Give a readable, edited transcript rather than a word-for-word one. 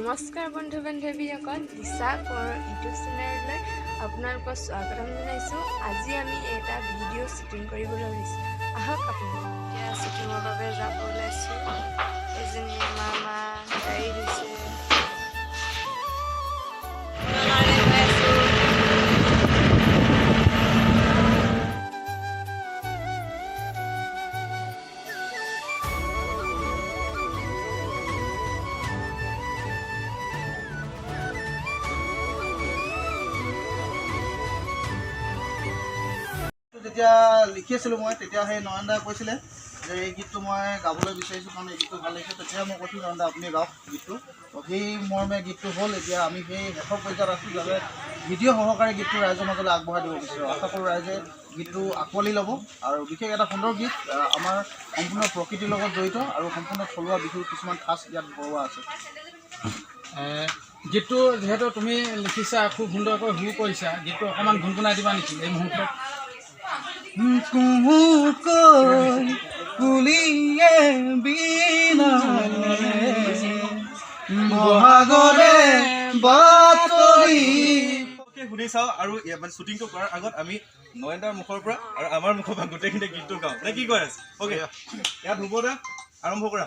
নমস্কাৰ বন্ধু বান্ধৱীসকল, দিশা কোঁৱৰ ইউটিউব চেনেললৈ আপোনালোকক স্বাগতম জনাইছোঁ। আজি আমি এটা ভিডিঅ' শ্বুটিং কৰিবলৈ ওলাইছোঁ। আহক আপোনালোক। এতিয়া শ্বুটিঙৰ বাবে যাব ওলাইছোঁ। এজনী মামা গাড়ী দিছে। যেতিয়া লিখি আছিলোঁ মই তেতিয়া সেই নয়নদাই কৈছিলে যে এই গীতটো মই গাবলৈ বিচাৰিছোঁ কাৰণ এই গীতটো ভাল লাগিছে। তেতিয়া মই কৈছোঁ নয়নদা আপুনি গাওক গীতটো। সেই মৰ্মে গীতটো হ'ল। এতিয়া আমি সেই শেষৰ পৰ্যায়ত আছোঁ যাতে ভিডিঅ' সহকাৰে গীতটো ৰাইজৰ মাজলৈ আগবঢ়াই দিব বিচাৰোঁ। আশা কৰোঁ ৰাইজে গীতটো আঁকোৱালি ল'ব। আৰু বিশেষ এটা সুন্দৰ গীত, আমাৰ সম্পূৰ্ণ প্ৰকৃতিৰ লগত জড়িত আৰু সম্পূৰ্ণ থলুৱা বিহুৰ কিছুমান ঠাঁচ ইয়াত বৰোৱা আছে। গীতটো যিহেতু তুমি লিখিছা, খুব সুন্দৰকৈ সুৰ কৰিছা, গীতটো অকণমান গুণগুণাই দিবা নেকি এই মুহূৰ্তত? শুনি চাওঁ আৰু মানে শ্বুটিংটো কৰাৰ আগত আমি নয়নদাৰ মুখৰ পৰা আৰু আমাৰ মুখৰ পৰা গোটেইখিনি গীতটো গাওঁ নে কি কৈ আছে? অ'কে, ইয়াত হ'ব দে, আৰম্ভ কৰা।